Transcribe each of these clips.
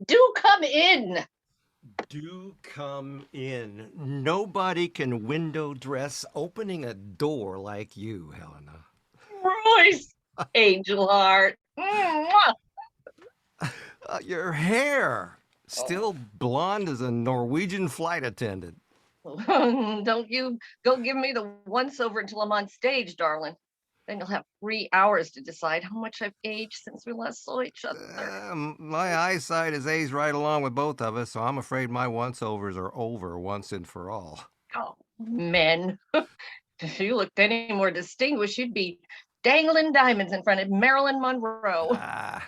Do come in. Do come in. Nobody can window dress opening a door like you, Helena. Royce, angel heart. Mwah. Your hair, Oh. still blonde as a Norwegian flight attendant. Don't you go give me the once over until I'm on stage, darling. Then you'll have 3 hours to decide how much I've aged since we last saw each other. My eyesight has aged right along with both of us, so I'm afraid my once-overs are over once and for all. Oh, men. If you looked any more distinguished, you'd be dangling diamonds in front of Marilyn Monroe. Ah,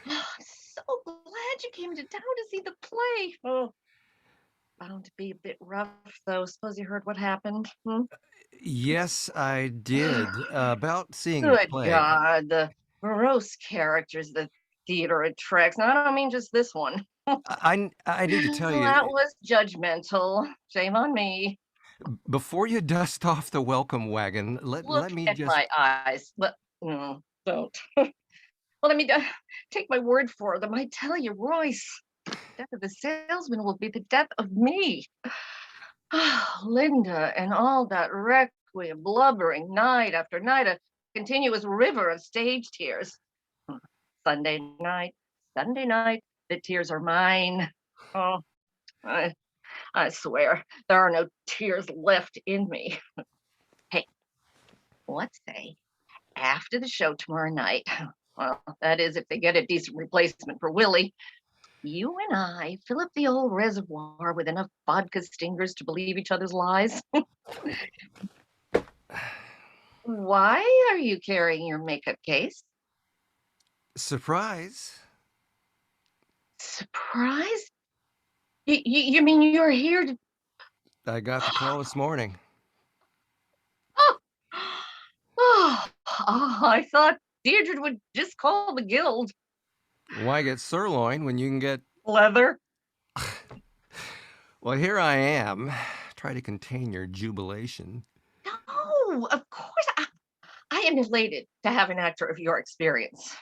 I'm so glad you came to town to see the play. Oh, bound to be a bit rough, though. Suppose you heard what happened. Hmm? yes, I did. About seeing the Good play. God, the morose characters the theater attracts. Now, I don't mean just this one. I need to tell That you, was judgmental. Shame on me. before you dust off the welcome wagon, Look let me at just. my eyes. But no, don't. Well, let me take my word for them. I tell you, Royce, the death of the salesman will be the death of me. Linda and all that requiem, blubbering night after night, a continuous river of stage tears. Sunday night, Sunday night, the tears are mine. Oh, I, I swear there are no tears left in me. Hey, let's say after the show tomorrow night, well, that is if they get a decent replacement for Willy, you and I fill up the old reservoir with enough vodka stingers to believe each other's lies. Why are you carrying your makeup case? Surprise. Surprise? You mean you're here to. I got the call this morning. Oh, I thought Deirdre would just call the guild. Why get sirloin when you can get. Leather? Well, here I am. Try to contain your jubilation. No, of course. I am elated to have an actor of your experience.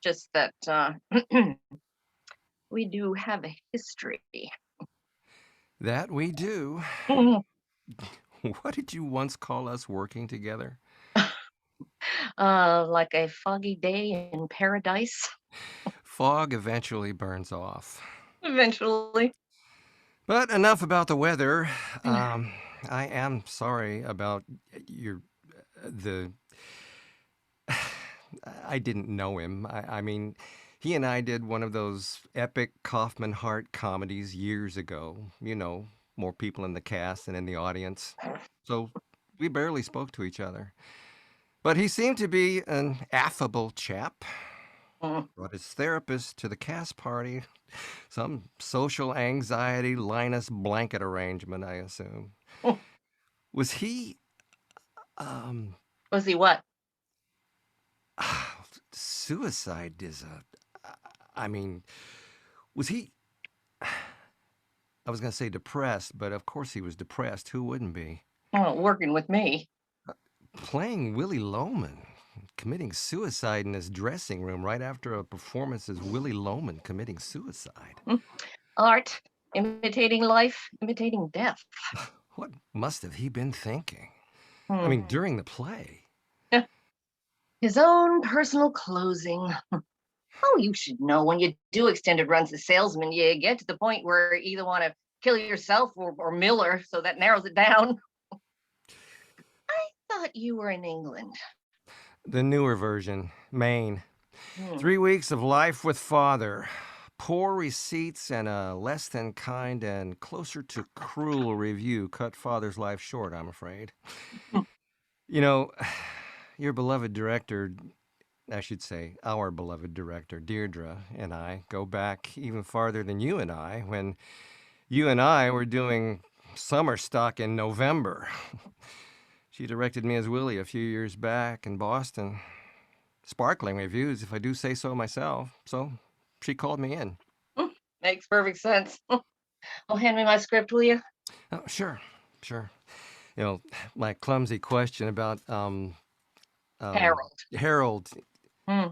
Just that we do have a history. That we do. What did you once call us working together? Like a foggy day in paradise. Fog eventually burns off. Eventually. But enough about the weather. I am sorry about your. The. I didn't know him. I mean, he and I did one of those epic Kaufman Hart comedies years ago. You know, more people in the cast than in the audience. So we barely spoke to each other. But he seemed to be an affable chap. Mm. Brought his therapist to the cast party. Some social anxiety Linus blanket arrangement, I assume. Was he, um, Was he what? suicide is a, I mean, was he, I was going to say depressed, but of course he was depressed. Who wouldn't be? Oh, working with me. Playing Willy Loman, committing suicide in his dressing room right after a performance as Willy Loman committing suicide. Mm. Art, imitating life, imitating death. What must have he been thinking? I Hmm. mean, during the play. His own personal closing. Oh, you should know when you do extended runs as salesman, you get to the point where you either want to kill yourself or Miller, so that narrows it down. I thought you were in England. The newer version, Maine. Hmm. 3 weeks of life with father. Poor receipts and a less than kind and closer to cruel review cut father's life short, I'm afraid. You know, your beloved director I should say, our beloved director, Deirdre, and I go back even farther than you and I when you and I were doing summer stock in November. She directed me as Willy a few years back in Boston. Sparkling reviews, if I do say so myself. So she called me in. Hmm, makes perfect sense. Oh, hand me my script, will you? Oh, sure, sure. You know, my clumsy question about Harold. Harold. Hmm.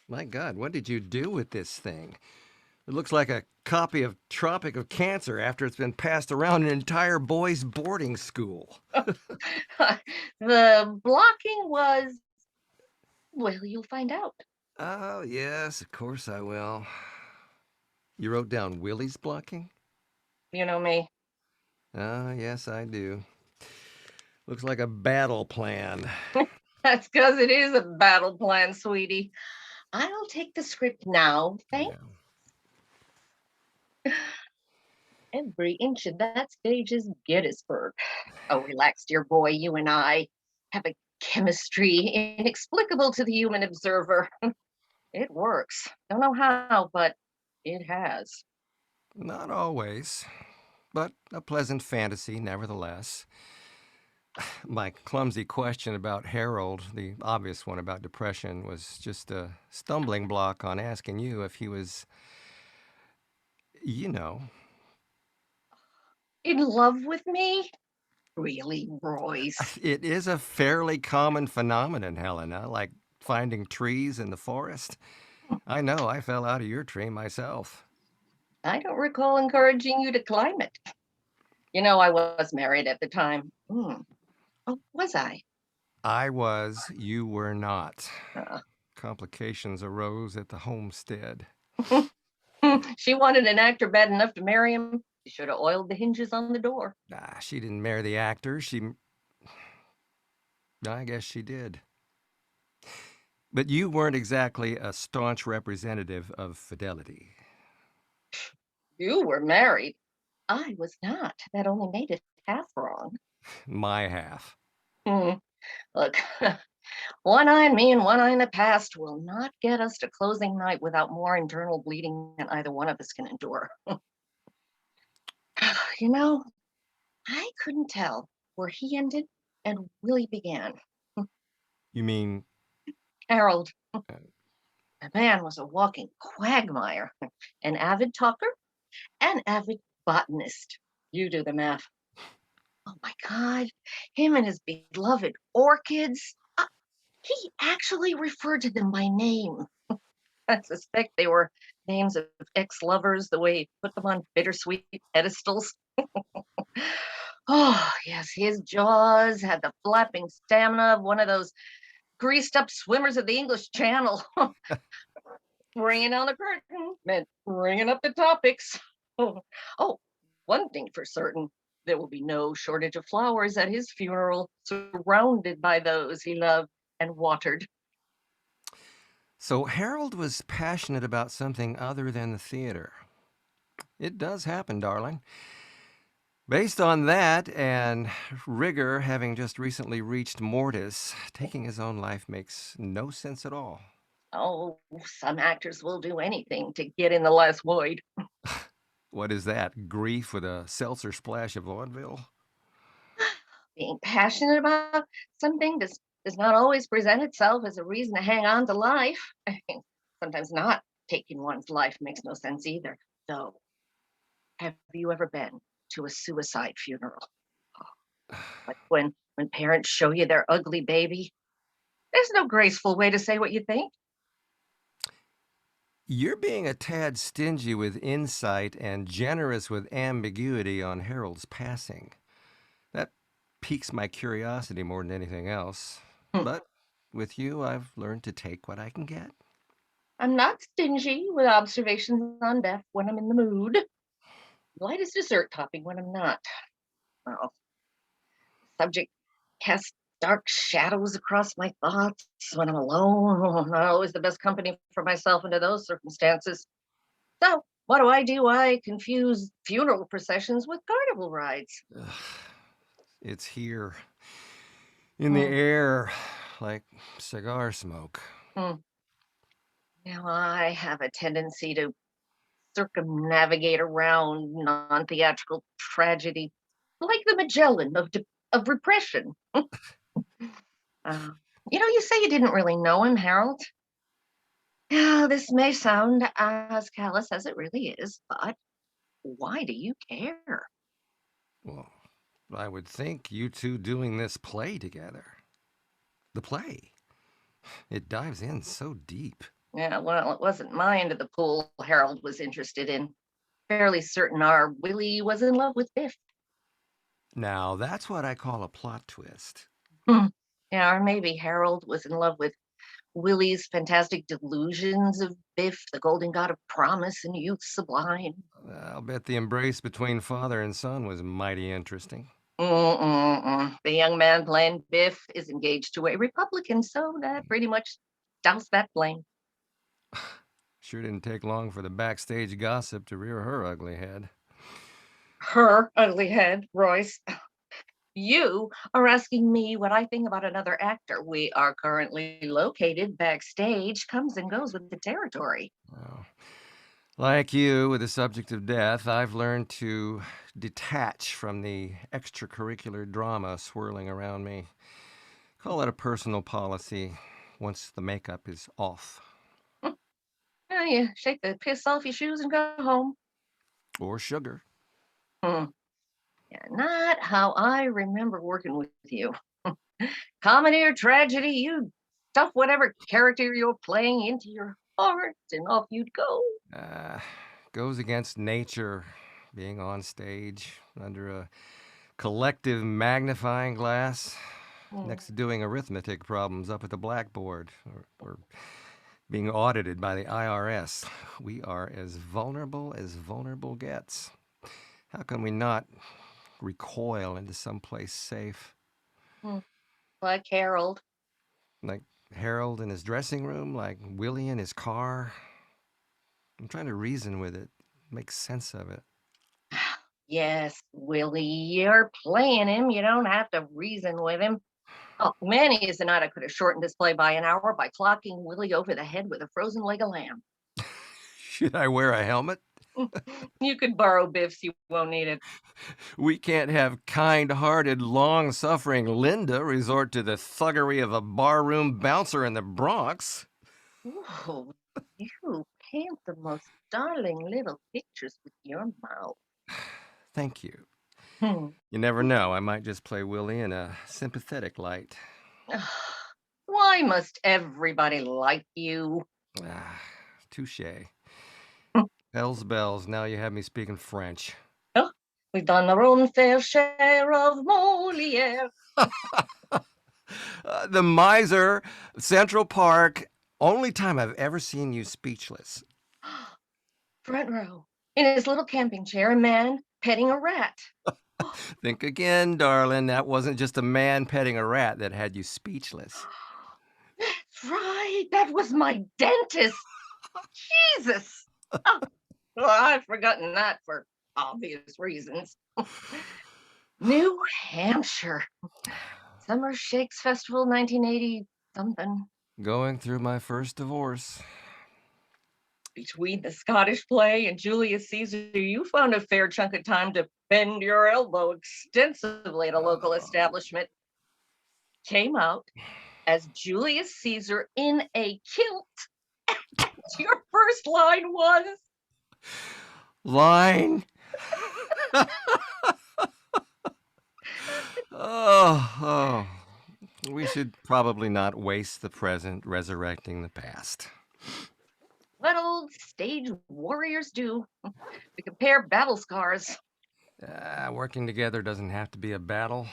My God, what did you do with this thing? It looks like a copy of Tropic of Cancer after it's been passed around an entire boys' boarding school. The blocking was, well, you'll find out. Oh, yes, of course I will. You wrote down Willy's blocking? You know me. Ah, yes, I do. Looks like a battle plan. That's because it is a battle plan, sweetie. I'll take the script now. Thank Yeah. every inch of that stage is Gettysburg. Oh, relax, dear boy. You and I have a chemistry inexplicable to the human observer. It works. Don't know how, but it has. Not always, but a pleasant fantasy nevertheless. My clumsy question about Harold, the obvious one about depression, was just a stumbling block on asking you if he was, you know. In love with me? Really, Royce? It is a fairly common phenomenon, Helena, like finding trees in the forest. I know I fell out of your tree myself. I don't recall encouraging you to climb it. You know, I was married at the time. Hmm. Oh, was I? I was, you were not. Uh, Complications arose at the homestead. she wanted an actor bad enough to marry him. She should have oiled the hinges on the door. Ah, she didn't marry the actor. I guess she did. But you weren't exactly a staunch representative of fidelity. You were married. I was not. That only made it half wrong. My half. Hmm. Look, one eye on me and one eye in the past will not get us to closing night without more internal bleeding than either one of us can endure. You know, I couldn't tell where he ended and Willie began. You mean, Harold, uh, the man was a walking quagmire, an avid talker, an avid botanist. You do the math. Oh my God, him and his beloved orchids. He actually referred to them by name. I suspect they were names of ex lovers, the way he put them on bittersweet pedestals. Oh, yes, his jaws had the flapping stamina of one of those greased up swimmers of the English Channel. Bringing down the curtain meant bringing up the topics. Oh, one thing for certain, there will be no shortage of flowers at his funeral, surrounded by those he loved and watered. so Harold was passionate about something other than the theater. It does happen, darling. Based on that and rigor having just recently reached mortis, taking his own life makes no sense at all. Oh, some actors will do anything to get in the last void. What is that? Grief with a seltzer splash of vaudeville? Being passionate about something does not always present itself as a reason to hang on to life. Sometimes not taking one's life makes no sense either. So, have you ever been to a suicide funeral? Like when parents show you their ugly baby? There's no graceful way to say what you think. You're being a tad stingy with insight and generous with ambiguity on Harold's passing. That piques my curiosity more than anything else. Hmm. But with you, I've learned to take what I can get. I'm not stingy with observations on death when I'm in the mood. Light as dessert topping when I'm not. Well, subject casts dark shadows across my thoughts when I'm alone. Not always the best company for myself under those circumstances. So, what do? I confuse funeral processions with carnival rides. Ugh, it's here, in the Hmm, air, like cigar smoke. hmm. Now, I have a tendency to circumnavigate around non-theatrical tragedy like the Magellan of repression. Uh, you say you didn't really know him, Harold. Yeah, this may sound as callous as it really is, but why do you care? Well, I would think you two doing this play together. The play. It dives in so deep. Yeah, well, it wasn't my end of the pool Harold was interested in. Fairly certain our Willy was in love with Biff. Now, that's what I call a plot twist. Hmm. Yeah, or maybe Harold was in love with Willy's fantastic delusions of Biff, the golden god of promise and youth sublime. I'll bet the embrace between father and son was mighty interesting. Mm-mm-mm. The young man playing Biff is engaged to a Republican, so that pretty much doused that flame. Sure didn't take long for the backstage gossip to rear her ugly head. Her ugly head, Royce. You are asking me what I think about another actor. We are currently located backstage, comes and goes with the territory. Well, like you with the subject of death, I've learned to detach from the extracurricular drama swirling around me. Call it a personal policy once the makeup is off. Yeah, you shake the piss off your shoes and go home. Or sugar. Hmm. Yeah, not how I remember working with you. Comedy or tragedy, you stuff whatever character you're playing into your heart and off you'd go. Uh, Goes against nature being on stage under a collective magnifying glass Hmm. next to doing arithmetic problems up at the blackboard or being audited by the IRS. We are as vulnerable gets. How can we not recoil into someplace safe? Hmm. Like Harold. Like Harold in his dressing room, like Willie in his car. I'm trying to reason with it, make sense of it. Yes, Willie, you're playing him. You don't have to reason with him. Oh, many is the night I could have shortened this play by an hour by clocking Willie over the head with a frozen leg of lamb. Should I wear a helmet? You could borrow Biff's, you won't need it. We can't have kind hearted, long suffering Linda resort to the thuggery of a barroom bouncer in the Bronx. Ooh, you paint the most darling little pictures with your mouth. Thank you. Hmm. You never know, I might just play Willie in a sympathetic light. Why must everybody like you? Ah, touche. Hell's bells, now you have me speaking French. Oh, we've done our own fair share of Moliere. The Miser, Central Park, only time I've ever seen you speechless. Front row, in his little camping chair, a man petting a rat. Think again, darling, that wasn't just a man petting a rat that had you speechless. That's right, that was my dentist. Jesus. Oh, well, I've forgotten that for obvious reasons. New Hampshire. Summer Shakes Festival 1980 something. Going through my first divorce. Between the Scottish play and Julius Caesar, you found a fair chunk of time to bend your elbow extensively at a local establishment. Came out as Julius Caesar in a kilt. Your first line was, Line. Oh. We should probably not waste the present resurrecting the past. what old stage warriors do. We compare battle scars. Working together doesn't have to be a battle.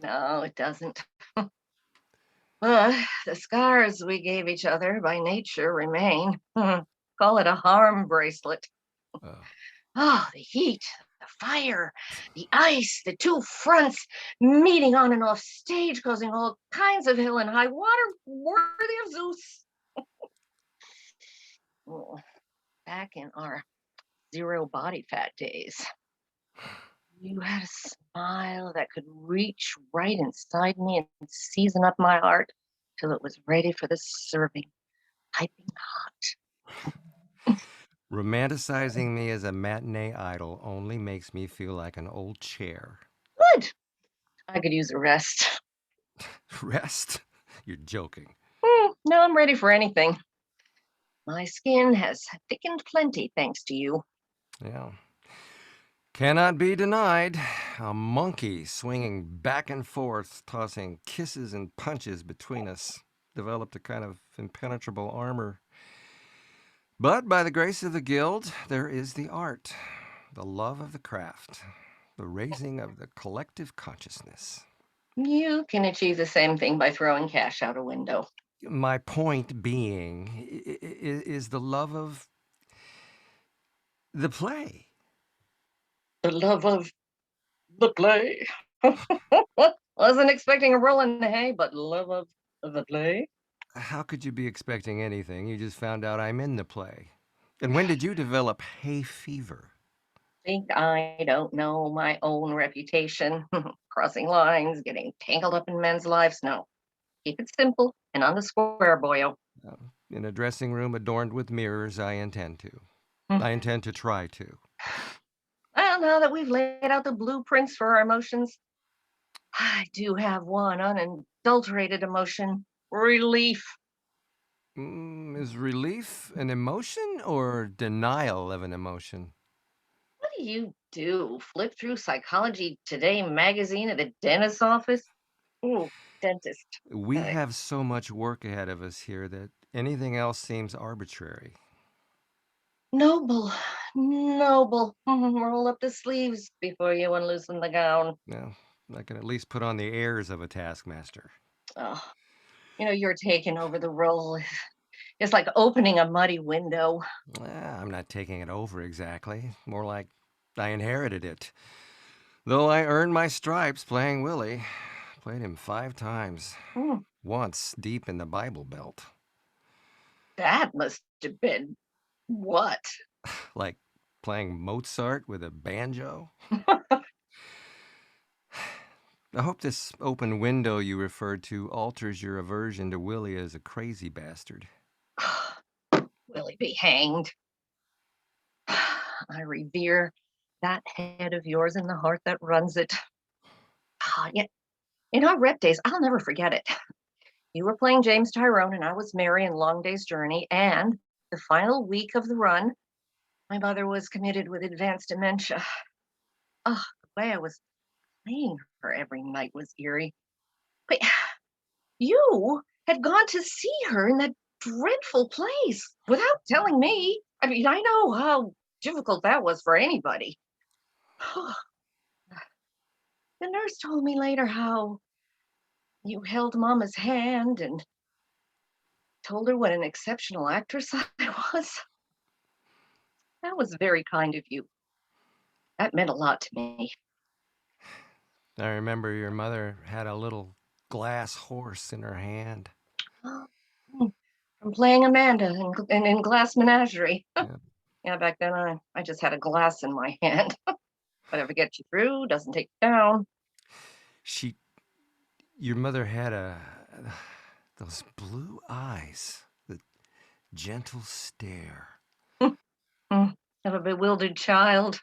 No, it doesn't. The scars we gave each other by nature remain. Call it a harm bracelet. Uh, Oh, the heat, the fire, the ice, the two fronts meeting on and off stage, causing all kinds of hill and high water worthy of Zeus. Oh, back in our zero body fat days, you had a smile that could reach right inside me and season up my heart till it was ready for the serving, piping hot. Romanticizing me as a matinee idol only makes me feel like an old chair. Good. I could use a rest. Rest? You're joking. No, I'm ready for anything. My skin has thickened plenty thanks to you. Yeah. Cannot be denied. A monkey swinging back and forth, tossing kisses and punches between us, developed a kind of impenetrable armor. But by the grace of the guild, there is the art, the love of the craft, the raising of the collective consciousness. You can achieve the same thing by throwing cash out a window. My point being is the love of the play. The love of the play. Wasn't expecting a roll in the hay, but love of the play. How could you be expecting anything? You just found out I'm in the play. And when did you develop hay fever? Think I don't know my own reputation. Crossing lines, getting tangled up in men's lives. No, keep it simple and on the square, boyo. Uh, in a dressing room adorned with mirrors, I intend to. I intend to try to. Well, now that we've laid out the blueprints for our emotions, I do have one unadulterated emotion: relief. Is relief an emotion or denial of an emotion? What do you do? Flip through Psychology Today magazine at the dentist's office? Ooh, dentist. We Uh, have so much work ahead of us here that anything else seems arbitrary. Noble, noble. Roll up the sleeves before you unloosen the gown. Now, I can at least put on the airs of a taskmaster. Oh, you're taking over the role. It's like opening a muddy window. I'm not taking it over exactly. More like I inherited it. Though I earned my stripes playing Willy. Played him 5 times. Hmm, Once deep in the Bible Belt. that must have been what? Like playing Mozart with a banjo. I hope this open window you referred to alters your aversion to Willy as a crazy bastard. Will he be hanged? I revere that head of yours and the heart that runs it. Yeah, in our rep days, I'll never forget it. You were playing James Tyrone, and I was Mary in Long Day's Journey. And the final week of the run, my mother was committed with advanced dementia. Oh, the way I was playing her every night was eerie. But you had gone to see her in that dreadful place without telling me. I mean, I know how difficult that was for anybody. The nurse told me later how you held Mama's hand and told her what an exceptional actress I was. That was very kind of you. That meant a lot to me. I remember your mother had a little glass horse in her hand. From playing Amanda in Glass Menagerie. Yeah. Yeah, back then I just had a glass in my hand. Whatever gets you through doesn't take you down. She, your mother had those blue eyes, the gentle stare. Of a bewildered child.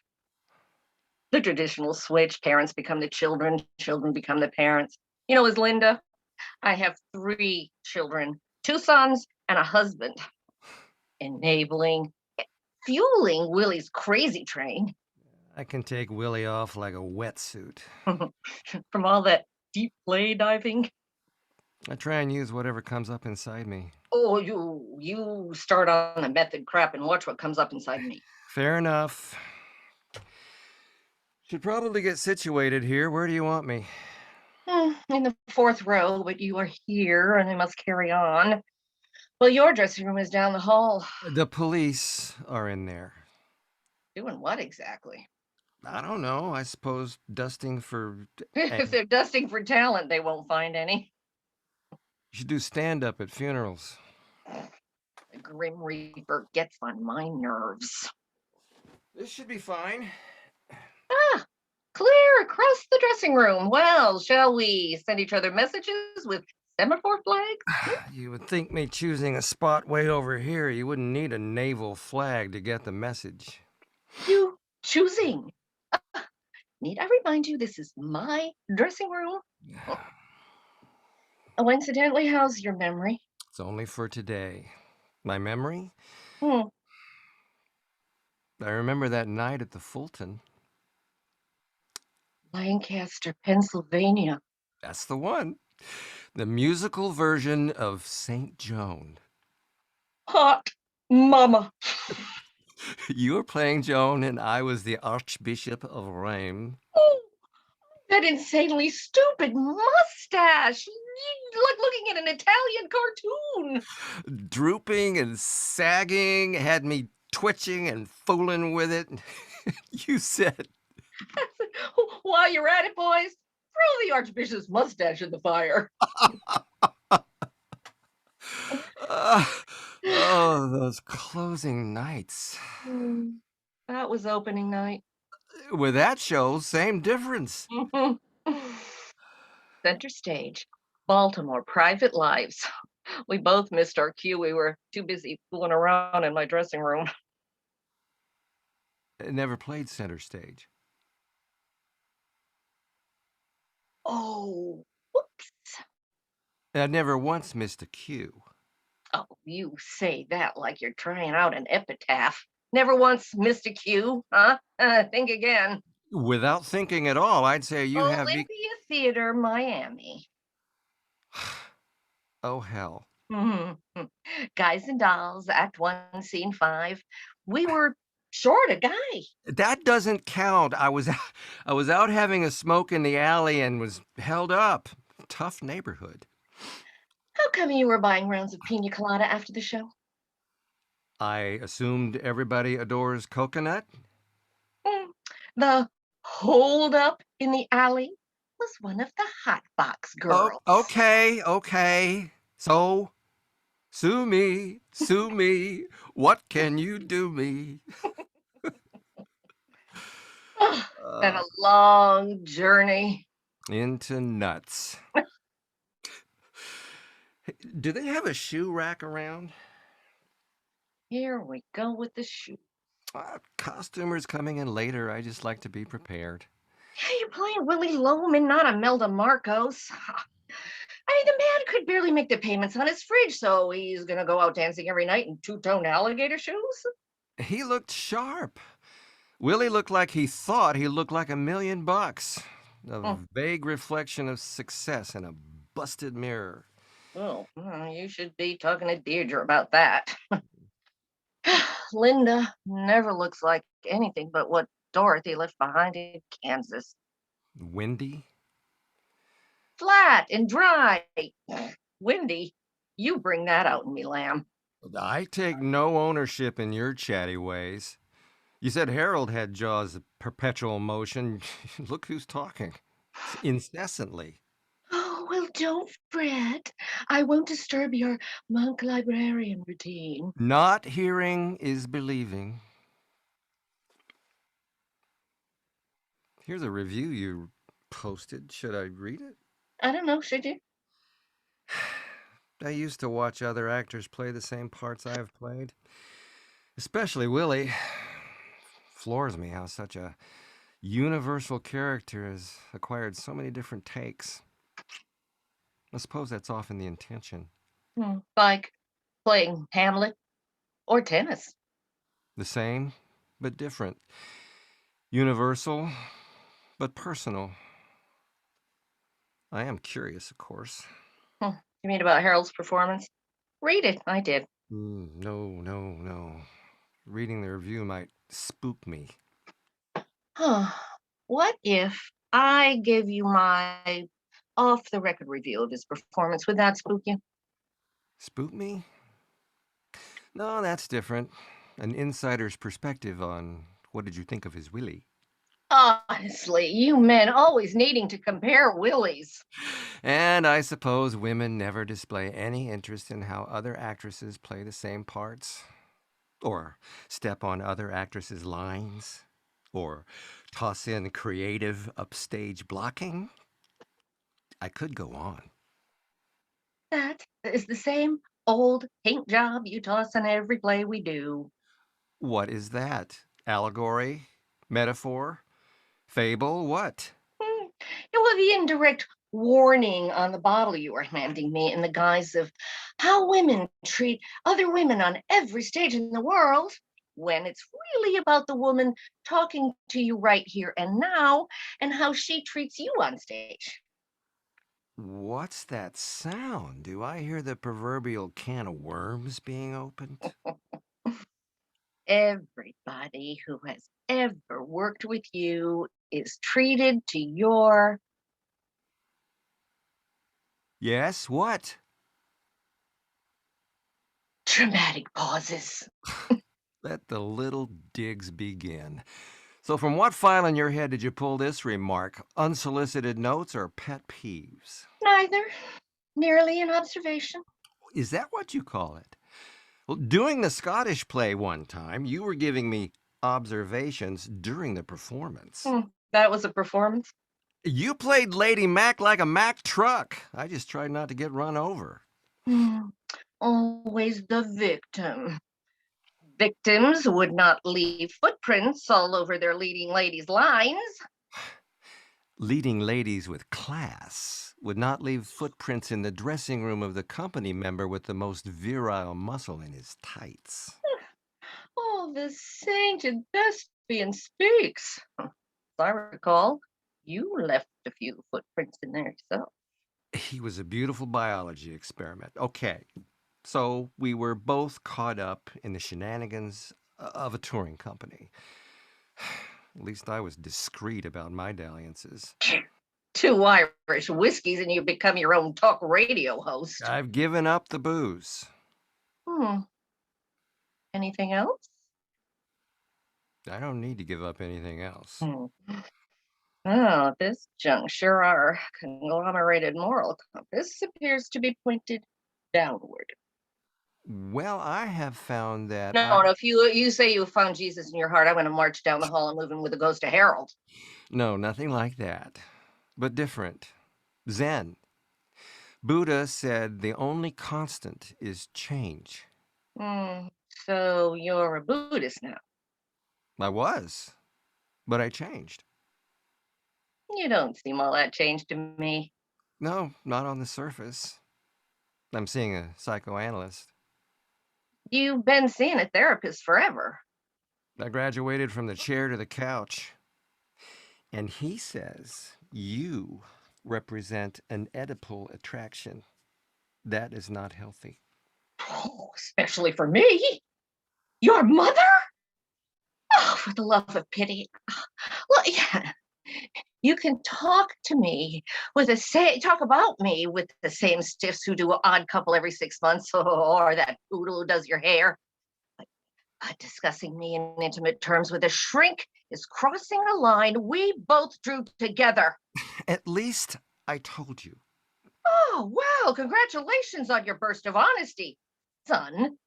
The traditional switch: parents become the children, children become the parents. As Linda, I have 3 children, 2 sons, and a husband. Enabling, fueling Willy's crazy train. I can take Willy off like a wetsuit. From all that deep play diving. I try and use whatever comes up inside me. Oh, you start on the method crap and watch what comes up inside me. Fair enough. Should probably get situated here. Where do you want me? In the 4th row, but you are here and I must carry on. Well, your dressing room is down the hall. The police are in there. Doing what exactly? I don't know. I suppose dusting for. If they're dusting for talent, they won't find any. You should do stand up at funerals. The Grim Reaper gets on my nerves. This should be fine. Clear across the dressing room. Well, shall we send each other messages with Semaphore flags? You would think me choosing a spot way over here, you wouldn't need a naval flag to get the message. You choosing? Need I remind you, this is my dressing room? Oh, incidentally, how's your memory? It's only for today. My memory? Hmm. I remember that night at the Fulton. Lancaster, Pennsylvania. That's the one. The musical version of St. Joan. Hot mama. You were playing Joan, and I was the Archbishop of Rheims. Oh, that insanely stupid mustache. Like looking at an Italian cartoon. Drooping and sagging had me twitching and fooling with it. You said, While you're at it, boys, throw the Archbishop's mustache in the fire. uh, oh, those closing nights. That was opening night. With that show, same difference. Center stage, Baltimore, private lives. We both missed our cue. We were too busy fooling around in my dressing room. It never played center stage. Oh, whoops. I never once missed a cue. Oh, you say that like you're trying out an epitaph. Never once missed a cue, huh? Think again. Without thinking at all, I'd say you have. Olympia Theater, Miami. Oh, hell. Guys and Dolls, Act 1, Scene 5. We were short a guy. That doesn't count. I was out having a smoke in the alley and was held up. Tough neighborhood. How come you were buying rounds of pina colada after the show? I assumed everybody adores coconut. The hold up in the alley was one of the hot box girls. Oh, okay. So, sue me. What can you do me? Been a long journey. Into nuts. Do they have a shoe rack around? Here we go with the shoe. Costumers coming in later. I just like to be prepared. Yeah, you're playing Willy Loman, not Imelda Marcos. I mean, the man could barely make the payments on his fridge, so he's gonna go out dancing every night in two-tone alligator shoes? He looked sharp. Willie looked like he thought he looked like $1,000,000. A vague reflection of success in a busted mirror. Oh, you should be talking to Deirdre about that. Linda never looks like anything but what Dorothy left behind in Kansas. Windy? Flat and dry. Windy. You bring that out in me, lamb. I take no ownership in your chatty ways. You said Harold had jaws of perpetual motion. Look who's talking. Incessantly. Oh, well, don't fret. I won't disturb your monk librarian routine. Not hearing is believing. Here's a review you posted. Should I read it? I don't know, should you? I used to watch other actors play the same parts I have played. Especially Willy. Floors me how such a universal character has acquired so many different takes. I suppose that's often the intention. Like playing Hamlet or tennis. The same, but different. Universal, but personal. I am curious, of course. You mean about Harold's performance? Read it. I did. No. Reading the review might spook me. What if I give you my off-the-record review of his performance? Would that spook you? Spook me? No, that's different. An insider's perspective on what did you think of his Willy? Honestly, you men always needing to compare Willies. And I suppose women never display any interest in how other actresses play the same parts, or step on other actresses' lines, or toss in creative upstage blocking. I could go on. That is the same old paint job you toss in every play we do. What is that? Allegory? Metaphor? Fable? What? It was the indirect warning on the bottle you were handing me in the guise of how women treat other women on every stage in the world, when it's really about the woman talking to you right here and now and how she treats you on stage. What's that sound? Do I hear the proverbial can of worms being opened? Everybody who has ever worked with you is treated to your Yes, what? dramatic pauses. Let the little digs begin. So, from what file in your head did you pull this remark? Unsolicited notes or pet peeves? Neither, merely an observation. Is that what you call it? Well, doing the Scottish play one time, you were giving me observations during the performance. That was a performance. You played Lady Mac like a Mack truck. I just tried not to get run over. Hmm, Always the victim. Victims would not leave footprints all over their leading ladies' lines. Leading ladies with class would not leave footprints in the dressing room of the company member with the most virile muscle in his tights. Oh, the sainted thespian speaks. As I recall, you left a few footprints in there yourself. He was a beautiful biology experiment. Okay, so we were both caught up in the shenanigans of a touring company. At least I was discreet about my dalliances. 2 Irish whiskeys and you become your own talk radio host. I've given up the booze. Hmm. Anything else? I don't need to give up anything else. Hmm. Oh, at this juncture, our conglomerated moral compass appears to be pointed downward. Well, I have found that No, no, if you say you found Jesus in your heart, I'm going to march down the hall and move in with the ghost of Harold. No, nothing like that, but different. Zen. Buddha said the only constant is change. So you're a Buddhist now. I was, but I changed. You don't seem all that changed to me. No, not on the surface. I'm seeing a psychoanalyst. You've been seeing a therapist forever. I graduated from the chair to the couch. And he says you represent an Oedipal attraction. That is not healthy. Oh, especially for me. Your mother? Oh, for the love of pity. Well, yeah, you can talk to me with the same talk about me with the same stiffs who do an odd couple every 6 months, or that poodle who does your hair. But discussing me in intimate terms with a shrink is crossing a line we both drew together. At least I told you. Oh, well, congratulations on your burst of honesty, son.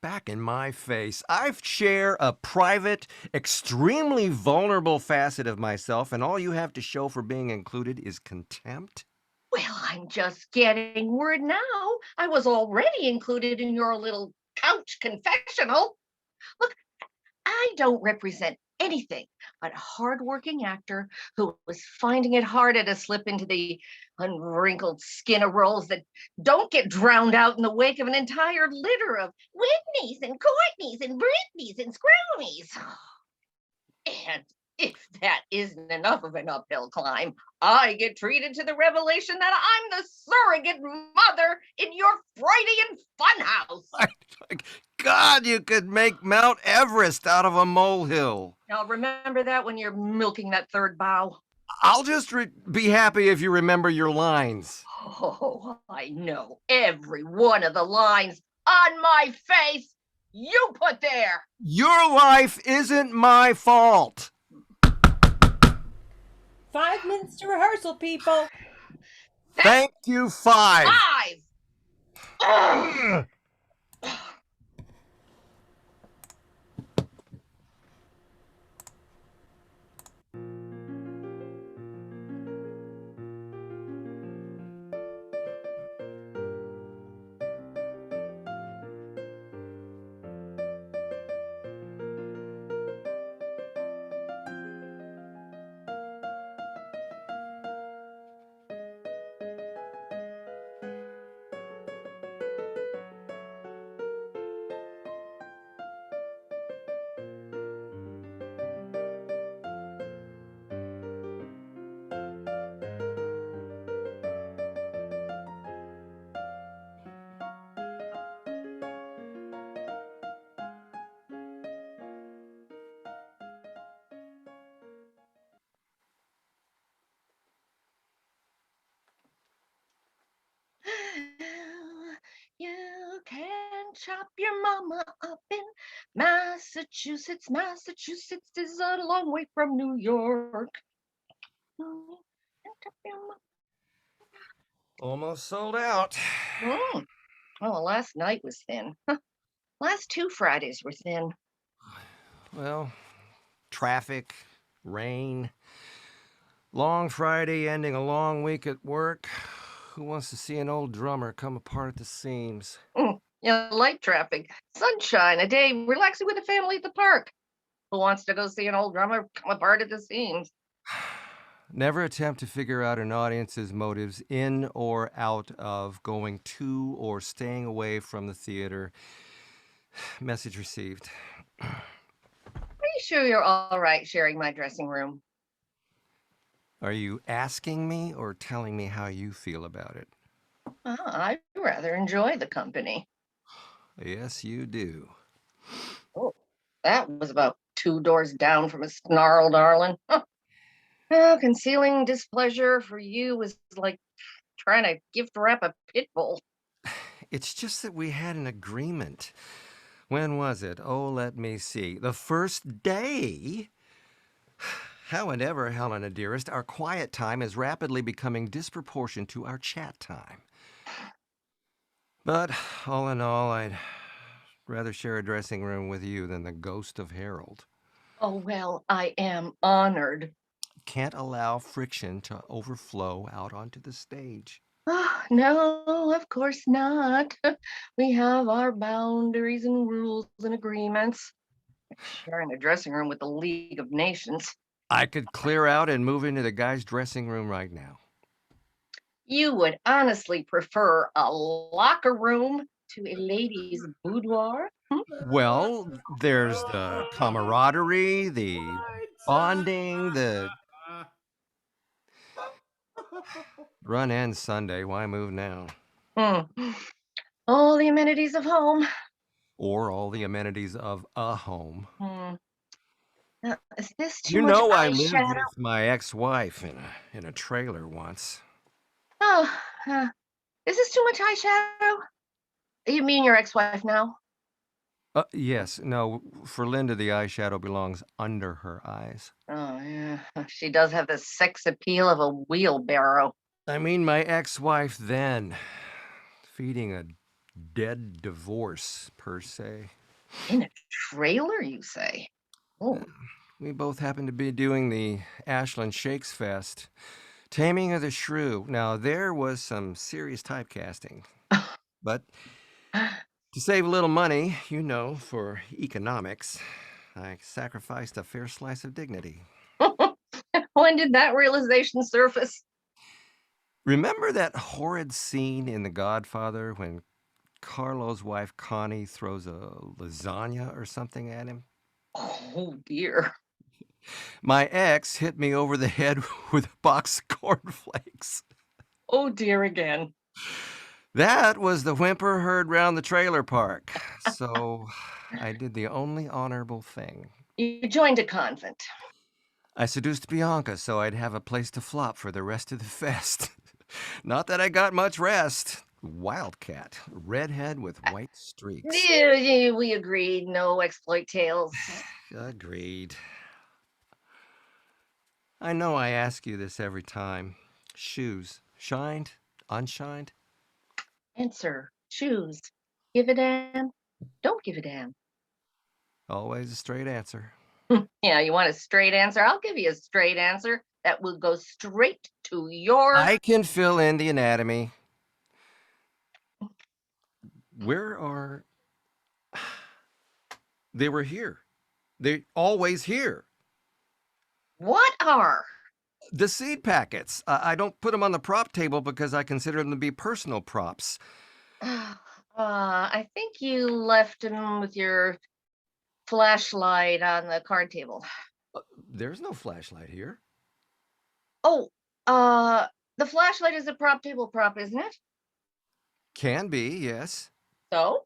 Back in my face. I share a private, extremely vulnerable facet of myself, and all you have to show for being included is contempt? Well, I'm just getting word now. I was already included in your little couch confessional. Look, I don't represent anything but a hardworking actor who was finding it harder to slip into the unwrinkled skin of roles that don't get drowned out in the wake of an entire litter of Whitneys and Courtneys and Britneys and Scroomies. And if that isn't enough of an uphill climb, I get treated to the revelation that I'm the surrogate mother in your Freudian funhouse. God, you could make Mount Everest out of a molehill. Now remember that when you're milking that third bow. I'll just be happy if you remember your lines. Oh, I know every one of the lines on my face you put there. Your life isn't my fault. 5 minutes to rehearsal, people. Thank you, 5. 5. Ugh. chop your mama up in Massachusetts. Massachusetts is a long way from New York. Almost sold out. Mm. Oh, last night was thin. Last 2 Fridays were thin. Well, traffic, rain, long Friday ending a long week at work. Who wants to see an old drummer come apart at the seams? Light traffic, sunshine, a day relaxing with the family at the park. Who wants to go see an old drummer come apart at the seams? Never attempt to figure out an audience's motives in or out of going to or staying away from the theater. Message received. Are you sure you're all right sharing my dressing room? Are you asking me or telling me how you feel about it? I rather enjoy the company. Yes, you do. Oh, that was about 2 doors down from a snarl, darling. Oh, concealing displeasure for you was like trying to gift wrap a pit bull. It's just that we had an agreement. When was it? Oh, let me see. The first day? However, Helena, dearest, our quiet time is rapidly becoming disproportionate to our chat time. But all in all, I'd rather share a dressing room with you than the ghost of Harold. Oh, well, I am honored. Can't allow friction to overflow out onto the stage. Oh, no, of course not. We have our boundaries and rules and agreements. Sharing a dressing room with the League of Nations. I could clear out and move into the guy's dressing room right now. You would honestly prefer a locker room to a lady's boudoir? Well, there's the camaraderie, the bonding, the run ends Sunday. Why move now? Hmm. All the amenities of home. Or all the amenities of a home. Hmm. Now, is this too You much know, I lived eyeshadow? with my ex-wife in a trailer once. Oh, is this too much eyeshadow? You mean your ex-wife now? Yes, no, for Linda, the eyeshadow belongs under her eyes. Oh, yeah. She does have the sex appeal of a wheelbarrow. I mean, my ex-wife then, feeding a dead divorce, per se. In a trailer, you say? Oh, We both happened to be doing the Ashland Shakes Fest, Taming of the Shrew. Now, there was some serious typecasting, but to save a little money, you know, for economics, I sacrificed a fair slice of dignity. when did that realization surface? Remember that horrid scene in The Godfather when Carlo's wife Connie throws a lasagna or something at him? Oh, dear. My ex hit me over the head with a box of cornflakes. Oh, dear again. That was the whimper heard round the trailer park. So I did the only honorable thing. You joined a convent. I seduced Bianca so I'd have a place to flop for the rest of the fest. Not that I got much rest. Wildcat, redhead with white streaks. Yeah, we agreed. No exploit tales. Agreed. I know I ask you this every time. Shoes, shined, unshined? Answer. Choose. Give a damn. Don't give a damn. Always a straight answer. Yeah, you want a straight answer? I'll give you a straight answer that will go straight to your. I can fill in the anatomy. Where are... They were here. They're always here. What are? The seed packets. I don't put them on the prop table because I consider them to be personal props. I think you left him with your flashlight on the card table. There's no flashlight here. Oh, the flashlight is a prop table prop, isn't it? Can be, yes. So?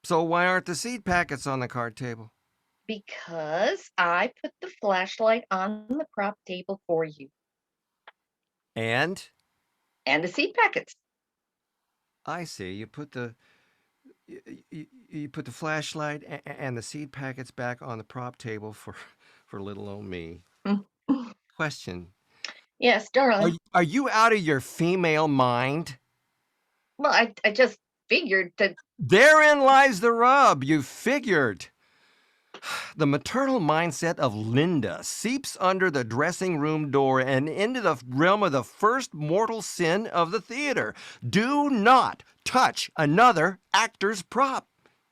So why aren't the seed packets on the card table? Because I put the flashlight on the prop table for you. And? And the seed packets. I see. You put the You put the flashlight and the seed packets back on the prop table for little old me. Question. Yes, darling. Are you out of your female mind? Well, I just figured that. Therein lies the rub. You figured. The maternal mindset of Linda seeps under the dressing room door and into the realm of the first mortal sin of the theater. Do not touch another actor's prop.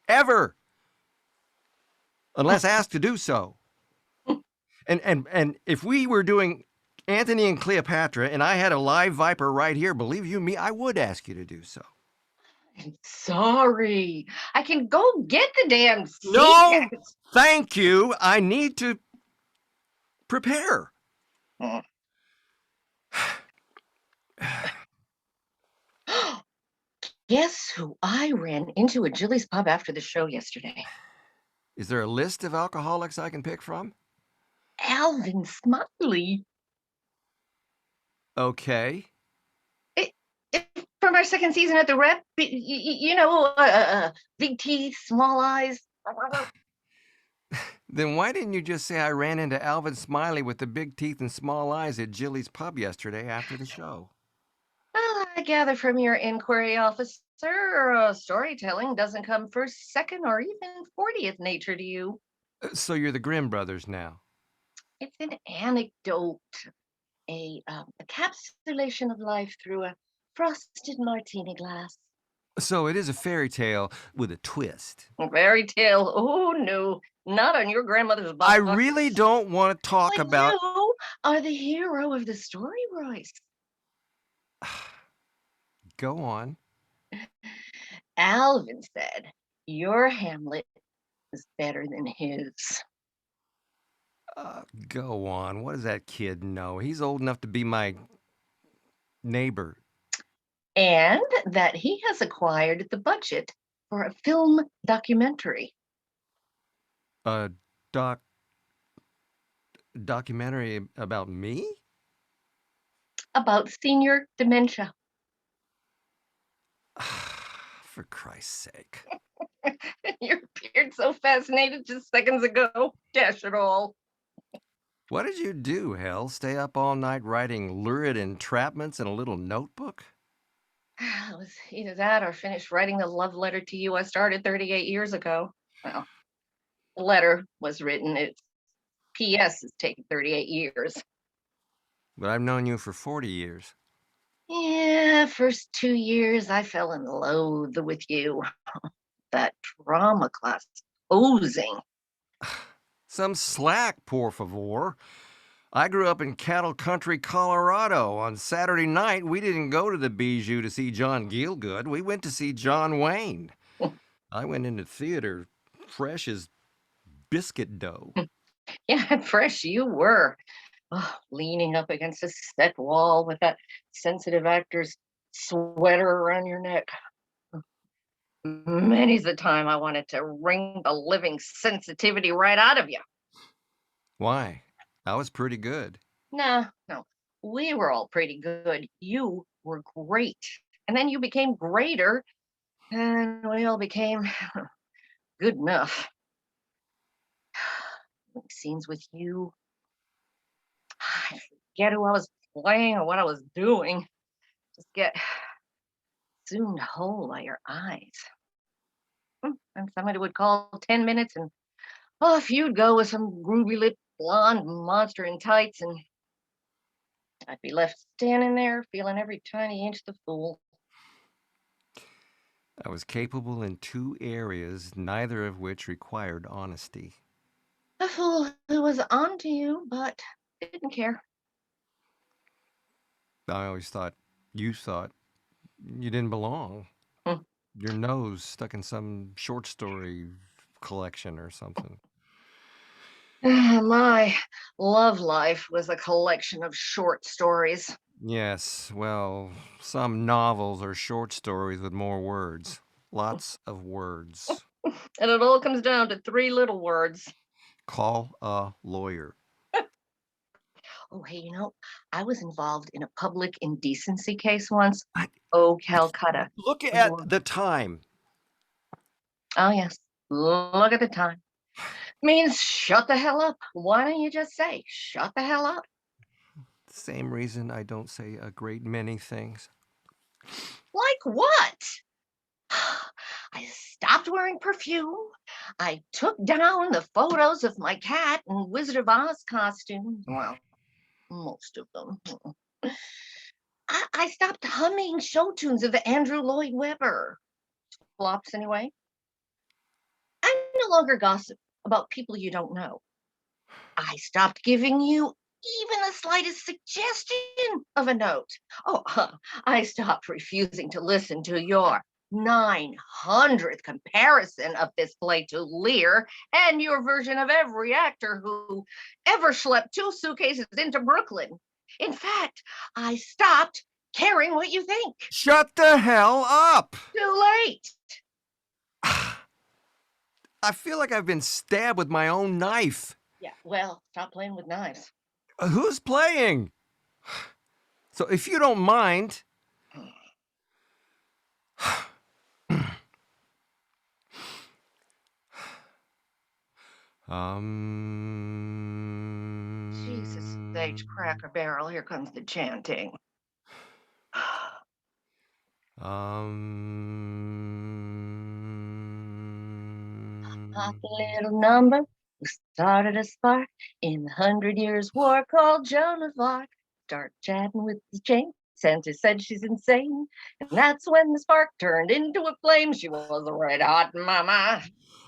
Ever. Unless asked to do so. And if we were doing Antony and Cleopatra and I had a live viper right here, believe you me, I would ask you to do so. I'm sorry. I can go get the damn seed No, packets. thank you. I need to prepare. Guess who I ran into at Jilly's pub after the show yesterday? Is there a list of alcoholics I can pick from? Alvin Smiley. Okay. From our second season at the Rep, big teeth, small eyes. Then why didn't you just say I ran into Alvin Smiley with the big teeth and small eyes at Jilly's pub yesterday after the show? Well, I gather from your inquiry officer, storytelling doesn't come first, second, or even 40th nature to you. So you're the Grimm brothers now. It's an anecdote, a encapsulation of life through a frosted martini glass. So it is a fairy tale with a twist. A fairy tale? Oh, no, not on your grandmother's box. I really don't want to talk about... You are the hero of the story, Royce. Go on. Alvin said your Hamlet is better than his. Go on. What does that kid know? He's old enough to be my neighbor. And that he has acquired the budget for a film documentary. A documentary about me? About senior dementia. For Christ's sake. You appeared so fascinated just seconds ago. Dash it all. What did you do, Hell? Stay up all night writing lurid entrapments in a little notebook? It was either that or finish writing the love letter to you I started 38 years ago. Well, the letter was written. Its P.S. has taken 38 years. But I've known you for 40 years. Yeah, first 2 years I fell in love with you. That drama class posing. Some slack, por favor. I grew up in cattle country, Colorado. On Saturday night, we didn't go to the Bijou to see John Gielgud. We went to see John Wayne. I went into theater fresh as biscuit dough. Yeah, fresh you were. Oh, leaning up against a set wall with that sensitive actor's sweater around your neck. Many's the time I wanted to wring the living sensitivity right out of you. Why? I was pretty good. No, we were all pretty good. You were great. And then you became greater, and we all became good enough. Scenes with you. I forget who I was playing or what I was doing. Just get zoomed whole by your eyes. And somebody would call 10 minutes and off you'd go with some ruby lipped blonde monster in tights, and I'd be left standing there feeling every tiny inch the fool. I was capable in 2 areas, neither of which required honesty. A fool who was onto you, but didn't care. I always thought you didn't belong. Your nose stuck in some short story collection or something. My love life was a collection of short stories. Yes, well, some novels are short stories with more words. Lots of words. And it all comes down to 3 little words. Call a lawyer. Oh, hey, I was involved in a public indecency case once. Oh, Calcutta. Look at the time. Oh, yes. Look at the time. Means shut the hell up. Why don't you just say, shut the hell up? Same reason I don't say a great many things. Like what? I stopped wearing perfume. I took down the photos of my cat in Wizard of Oz costumes. Well, most of them. I stopped humming show tunes of Andrew Lloyd Webber. Flops, anyway. I no longer gossip about people you don't know. I stopped giving you even the slightest suggestion of a note. Oh, I stopped refusing to listen to your 900th comparison of this play to Lear and your version of every actor who ever schlepped 2 suitcases into Brooklyn. In fact, I stopped caring what you think. Shut the hell up! Too late. I feel like I've been stabbed with my own knife. Yeah, well, stop playing with knives. Who's playing? So if you don't mind... Jesus H. Cracker Barrel, here comes the chanting. Hot little number who started a spark in the 100 Years' War called Joan of Arc. Start chatting with the chain. Santa said she's insane. And that's when the spark turned into a flame. She was a red hot mama.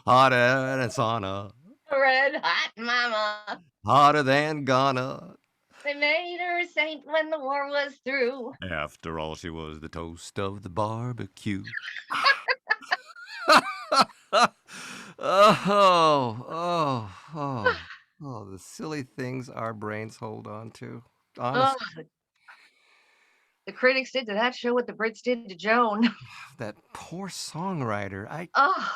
Hotter than a sauna. Red hot mama. Hotter than Ghana. They made her a saint when the war was through. After all, she was the toast of the barbecue. Oh, the silly things our brains hold on to. Honestly, the critics did to that show what the Brits did to Joan. that poor songwriter. Oh.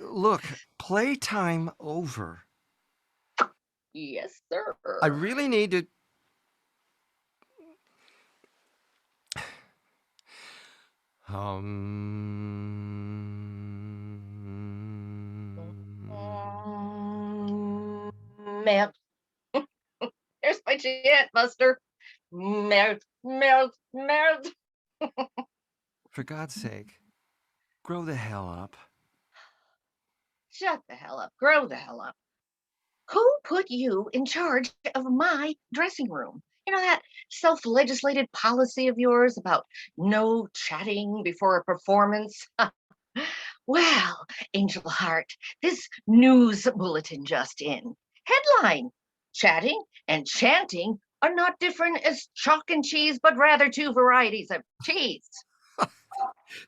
Look, playtime over. Yes, sir. I really need to... Melt. There's my chant, Buster. Melt, melt, melt. For God's sake, grow the hell up. Shut the hell up. Grow the hell up. Who put you in charge of my dressing room? You know that self-legislated policy of yours about no chatting before a performance? Well, Angel Heart, this news bulletin just in. Headline: chatting and chanting are not different as chalk and cheese, but rather two varieties of cheese.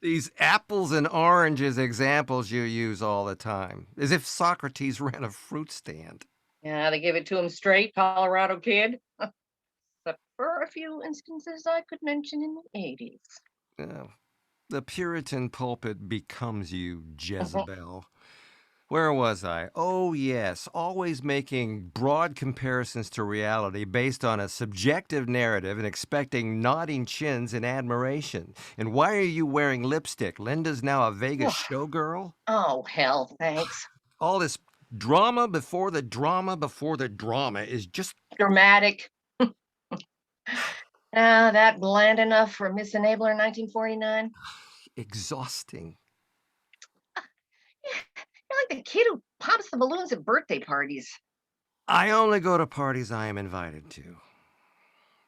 These apples and oranges examples you use all the time, as if Socrates ran a fruit stand. Yeah, they give it to him straight, Colorado kid. Except for a few instances I could mention in the 80s. The Puritan pulpit becomes you, Jezebel. Where was I? Oh, yes, always making broad comparisons to reality based on a subjective narrative and expecting nodding chins in admiration. And why are you wearing lipstick? Linda's now a Vegas showgirl? Oh, hell, thanks. All this drama before the drama before the drama is just... dramatic. That bland enough for Miss Enabler in 1949. Exhausting. You're like the kid who pops the balloons at birthday parties. I only go to parties I am invited to.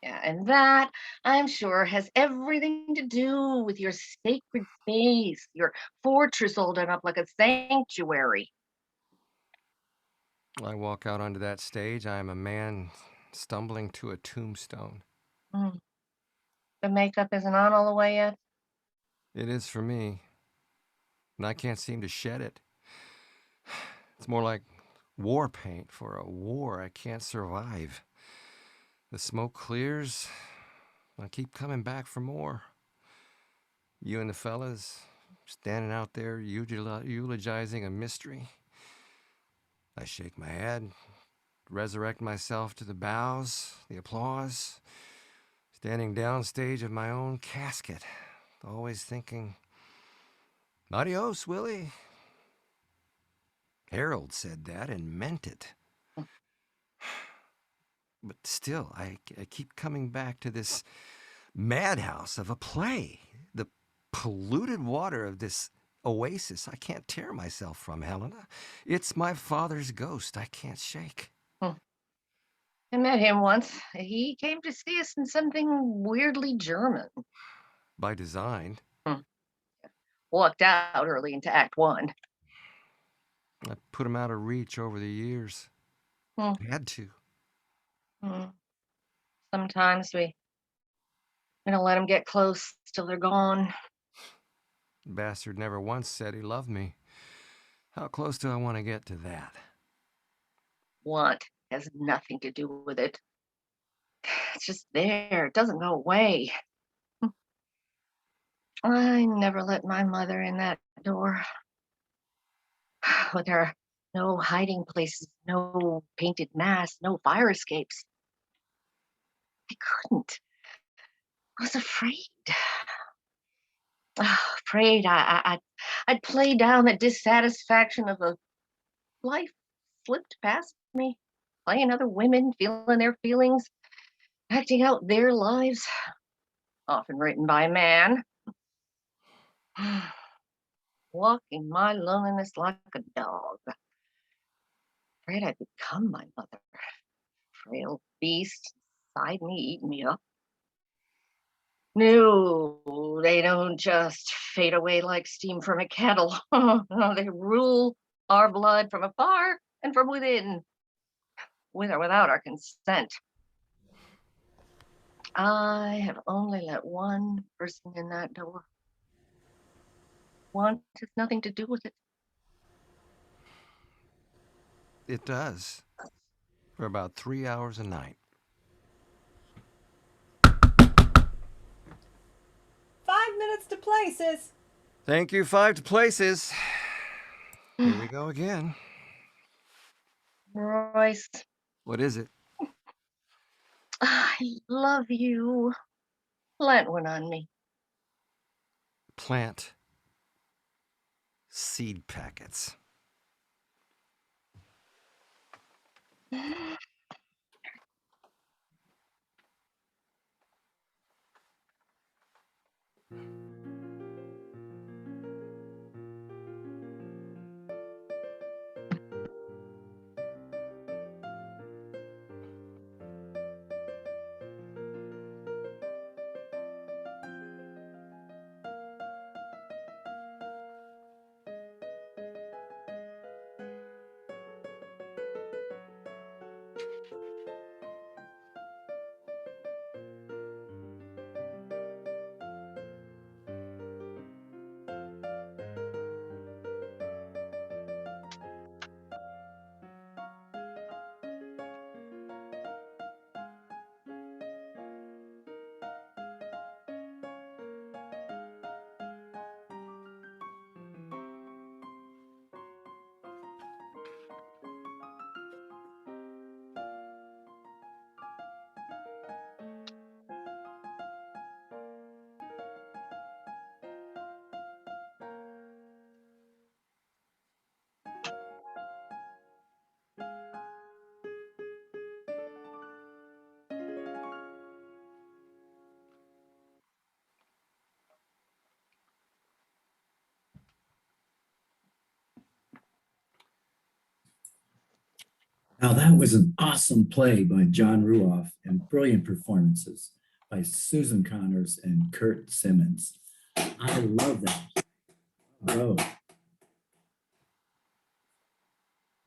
Yeah, and that, I'm sure, has everything to do with your sacred space, your fortress holding up like a sanctuary. I walk out onto that stage, I am a man stumbling to a tombstone. The makeup isn't on all the way yet? It is for me, and I can't seem to shed it. It's more like war paint for a war I can't survive. The smoke clears, I keep coming back for more. You and the fellas standing out there eulogizing a mystery. I shake my head, resurrect myself to the bows, the applause, standing downstage of my own casket, always thinking, Adios, Willie. Harold said that and meant it. But still, I keep coming back to this madhouse of a play. The polluted water of this oasis I can't tear myself from, Helena. It's my father's ghost I can't shake. Hmm. I met him once. He came to see us in something weirdly German. By design. Walked out early into Act 1. I put him out of reach over the years. Hmm. Had to. Sometimes we don't let them get close till they're gone. Bastard never once said he loved me. How close do I want to get to that? Want has nothing to do with it. It's just there. It doesn't go away. I never let my mother in that door. But there are no hiding places, no painted masks, no fire escapes. I couldn't. I was afraid. Afraid I'd play down the dissatisfaction of a life slipped past me, playing other women, feeling their feelings, acting out their lives, often written by a man. Walking my loneliness like a dog. Afraid I'd become my mother. Frail beast inside me, eating me up. No, they don't just fade away like steam from a kettle. No, they rule our blood from afar and from within, with or without our consent. I have only let one person in that door. Want has nothing to do with it. It does. For about 3 hours a night. 5 minutes to places. Thank you, 5 to places. Here we go again. Royce, What is it? I love you. Plant one on me. Plant seed packets. Now, that was an awesome play by John Ruoff and brilliant performances by Susan Connors and Curt Simmons. I love that. Bravo.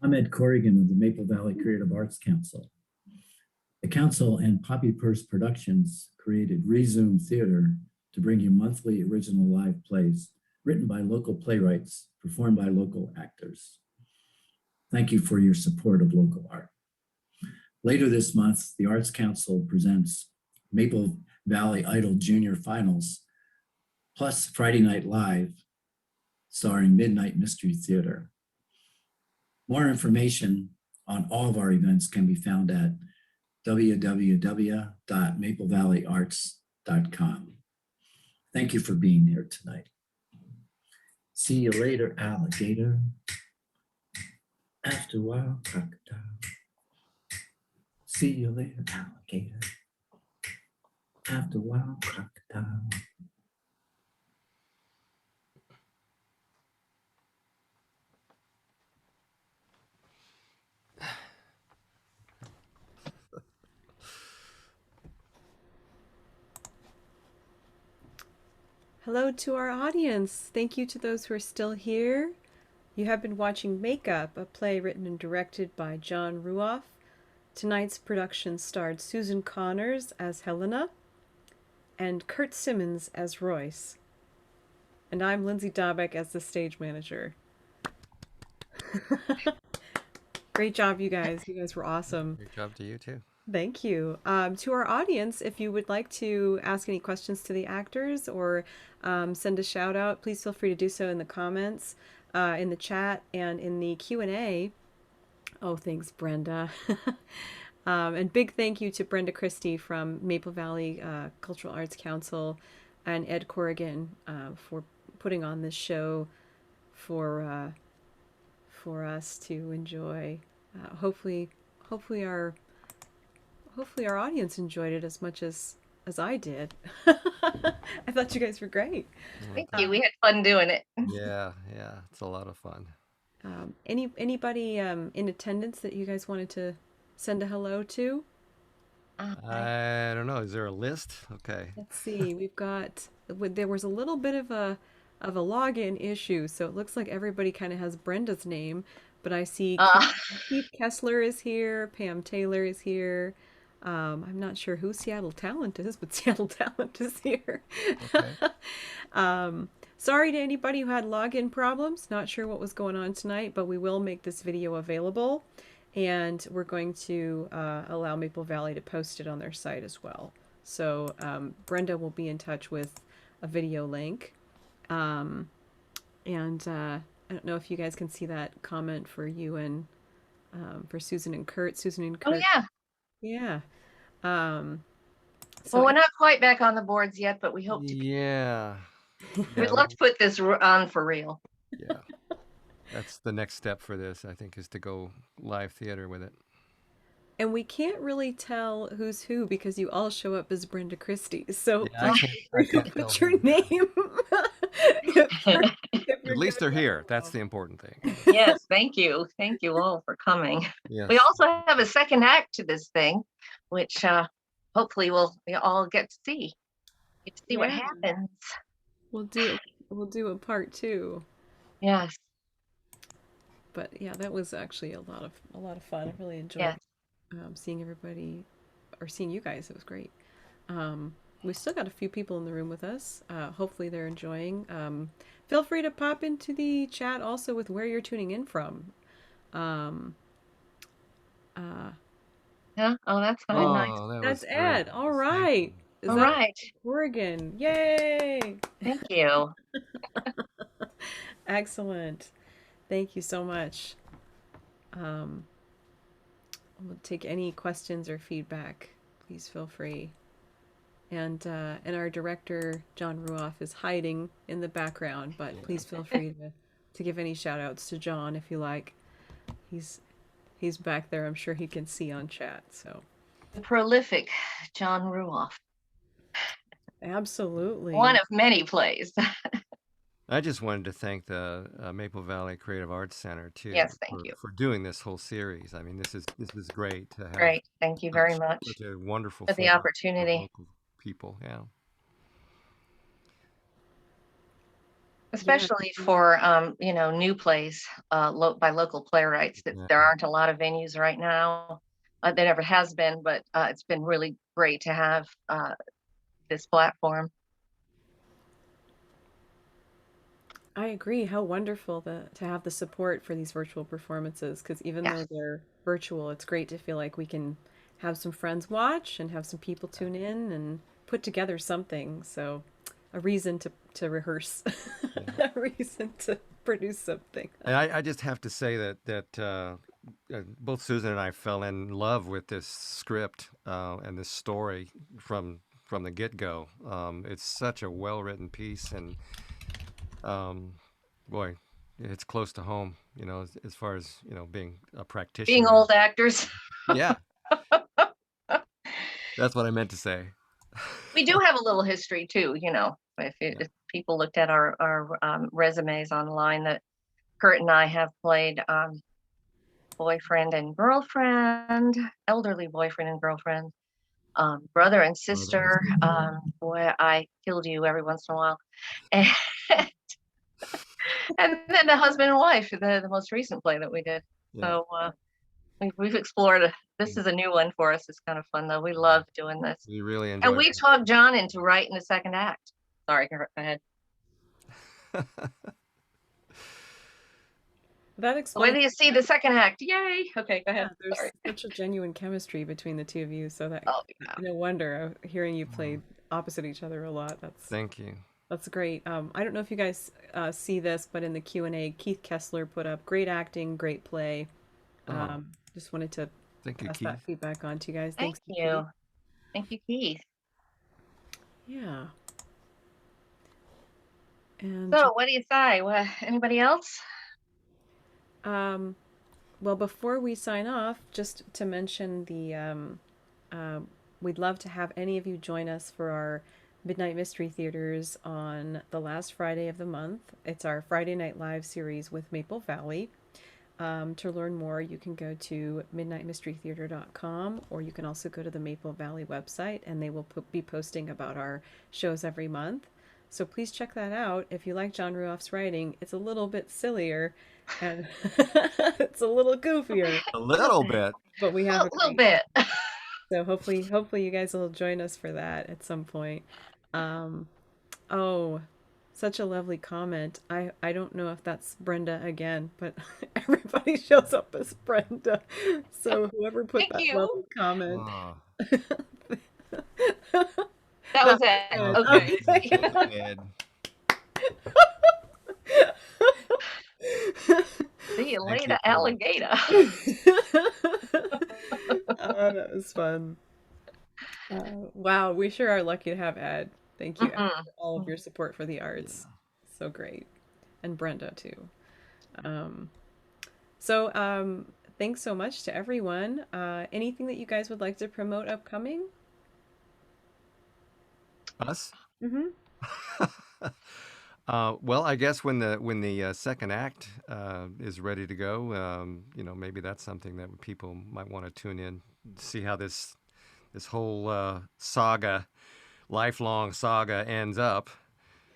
I'm Ed Corrigan of the Maple Valley Creative Arts Council. The council and Poppy Purse Productions created ReZoom Theater to bring you monthly original live plays written by local playwrights, performed by local actors. Thank you for your support of local art. Later this month, the Arts Council presents Maple Valley Idol Junior Finals, plus Friday Night Live, starring Midnight Mystery Theater. More information on all of our events can be found at www.maplevalleyarts.com. Thank you for being here tonight. See you later, alligator. After a while, crocodile. See you later, alligator. After a while, crocodile. Hello to our audience. Thank you to those who are still here. You have been watching Makeup, a play written and directed by John Ruoff. Tonight's production starred Susan Connors as Helena and Curt Simmons as Royce. And I'm Lindsay Dobbeck as the stage manager. Great job, you guys. You guys were awesome. Great job to you too. Thank you. To our audience, if you would like to ask any questions to the actors or send a shout out, please feel free to do so in the comments, in the chat, and in the Q&A. Oh, thanks, Brenda. And big thank you to Brenda Christie from Maple Valley Cultural Arts Council and Ed Corrigan for putting on this show for us to enjoy. Hopefully our audience enjoyed it as much as I did. I thought you guys were great. Thank you. We had fun doing it. Yeah, it's a lot of fun. Anybody in attendance that you guys wanted to send a hello to? I don't know. Is there a list? Okay. Let's see. We've got. There was a little bit of a login issue, so it looks like everybody kind of has Brenda's name. But I see Keith Kessler is here. Pam Taylor is here. I'm not sure who Seattle Talent is, but Seattle Talent is here. Okay. Sorry to anybody who had login problems. Not sure what was going on tonight, but we will make this video available. And we're going to allow Maple Valley to post it on their site as well. So Brenda will be in touch with a video link. And I don't know if you guys can see that comment for you and for Susan and Curt. Susan and Curt. Oh, yeah. Yeah. Well, we're not quite back on the boards yet, but we hope to be. Yeah. We'd love to put this on for real. Yeah. That's the next step for this, I think, is to go live theater with it. And we can't really tell who's who because you all show up as Brenda Christie. So Yeah, I can't tell put your who. name. At least they're here. That's the important thing. Yes, thank you. Thank you all for coming. Yes. We also have a second act to this thing, which hopefully we all get to see. Get to see what happens. We'll do a part 2. Yes. But yeah, that was actually a lot of fun. I really enjoyed seeing everybody or seeing you guys. It was great. We still got a few people in the room with us. Hopefully they're enjoying. Feel free to pop into the chat also with where you're tuning in from. Yeah. Oh, that's kind of nice. That's Ed. All right. All right. Oregon. Yay! Thank you. Excellent. Thank you so much. We'll take any questions or feedback. Please feel free. And our director, John Ruoff, is hiding in the background, but please feel free to give any shout outs to John if you like. He's back there. I'm sure he can see on chat. So The prolific John Ruoff. Absolutely. One of many plays. I just wanted to thank the Maple Valley Creative Arts Center too. Yes, thank you for doing this whole series. I mean, this is great to have. Great, thank you very much such a wonderful for the forum opportunity. for local people, yeah. Especially for new plays by local playwrights. There aren't a lot of venues right now. There never has been, but it's been really great to have this platform. I agree. How wonderful to have the support for these virtual performances, because even though they're virtual, it's great to feel like we can have some friends watch and have some people tune in and put together something. So a reason to rehearse, a reason to produce something. And I just have to say that both Susan and I fell in love with this script and this story from the get-go. It's such a well-written piece, and boy, it's close to home, as far as, being a Being practitioner. old actors. Yeah, that's what I meant to say. We do have a little history too, if people looked at our resumes online, that Curt and I have played boyfriend and girlfriend, elderly boyfriend and girlfriend, brother and sister. Boy, I killed you every once in a while. And, and then the husband and wife, the most recent play that we did. Yeah. So we've explored. This is a new one for us. It's kind of fun though. We love doing this. We really enjoy And we it. talked John into writing the second act. Sorry, go ahead. That Wait explains. till you see the second act. Yay. Okay, go Yeah, ahead. there's Sorry. such a genuine chemistry between the two of you, so that Oh, yeah. no wonder hearing you play opposite each other a lot. Thank you. That's great. I don't know if you guys see this, but in the Q&A, Keith Kessler put up great acting, great play. Just wanted to Thank you, pass Keith. that feedback on to you guys. Thank Thanks, you. Keith. Thank you, Keith. Yeah. And So, what do you say? Anybody else? well, before we sign off, just to mention we'd love to have any of you join us for our Midnight Mystery Theaters on the last Friday of the month. It's our Friday Night Live series with Maple Valley. To learn more, you can go to midnightmysterytheater.com, or you can also go to the Maple Valley website, and they will be posting about our shows every month. So please check that out. If you like John Ruoff's writing, it's a little bit sillier and it's a little goofier, A little bit. but we have A little bit. so hopefully you guys will join us for that at some point. Oh, such a lovely comment. I don't know if that's Brenda again, but everybody shows up as Brenda. So whoever put Thank that you. lovely comment. Oh, That was it. okay. Okay. See you Thank later, you, alligator. Oh, that was fun. Wow, we sure are lucky to have Ed. Thank you, Ed, for all of your support for the arts. So great. And Brenda, too. Thanks so much to everyone. Anything that you guys would like to promote upcoming? Us? Mm-hmm. Well, I guess when the second act is ready to go, maybe that's something that people might want to tune in, see how this whole lifelong saga ends up.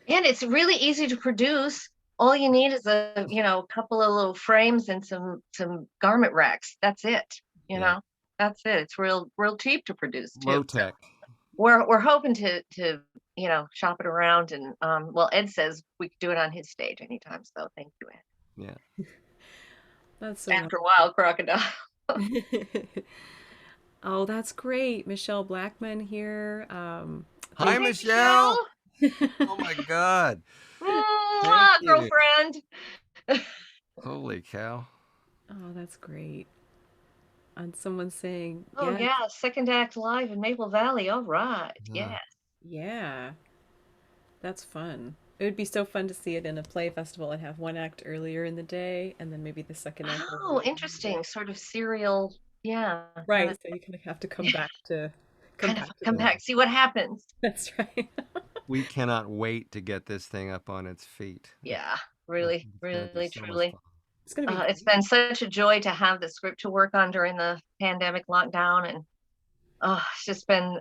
And it's really easy to produce. All you need is a couple of little frames and some garment racks. That's it. That's it. It's real cheap to produce too. Low tech. We're hoping to shop it around, and well, Ed says we could do it on his stage anytime. So thank you, Ed. Yeah. That's so After a while, crocodile. Oh, that's great. Michelle Blackman here. Hi, Hey, Michelle. Oh my God. Mwah, girlfriend. Holy cow. Oh, that's great. And someone saying, Oh yes. yeah, second act live in Maple Valley. All right. Yeah. Yeah. That's fun. It would be so fun to see it in a play festival and have one act earlier in the day and then maybe the second act. Oh, interesting. Sort of serial. Yeah. Right. So you kind of have to come back to come back, see what happens. That's right. We cannot wait to get this thing up on its feet. Yeah, really, so truly. It's gonna be. It's been such a joy to have the script to work on during the pandemic lockdown, and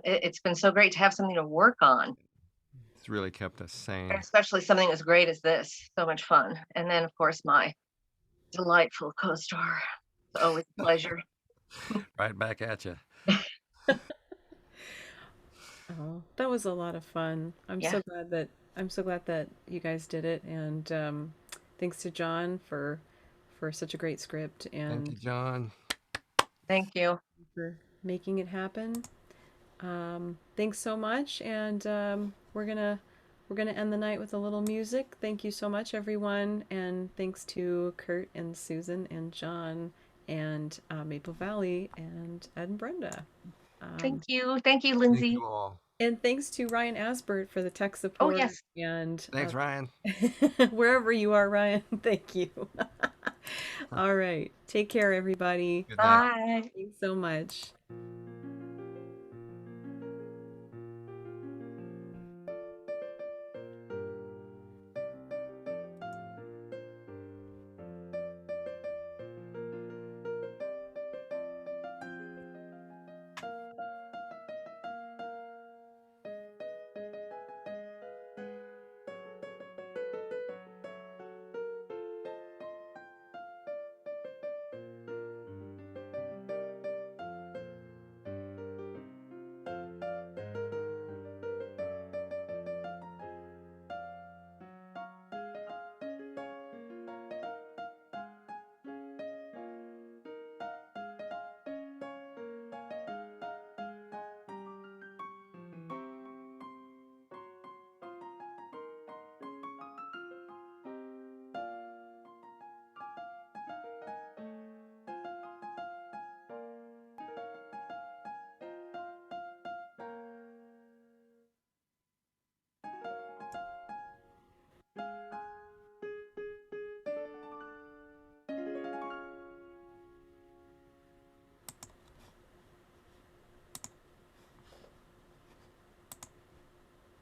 it's been so great to have something to work on. It's really kept us sane. Especially something as great as this. So much fun. And then, of course, my delightful co-star. It's always a pleasure. Right back at you. Oh, that was a lot of fun. I'm so glad that you guys did it, and thanks to John for such a great script, and thank you, John. Thank you for making it happen. Thanks so much, and we're gonna end the night with a little music. Thank you so much, everyone, and thanks to Curt and Susan and John and Maple Valley and Ed and Brenda. Thank you, Lindsay. Thank you all. And thanks to Ryan Asbert for the tech Oh, support. yes. And Thanks, Ryan. wherever you are, Ryan, thank you. All right. Take care, everybody. Good night. Bye. Thanks so much.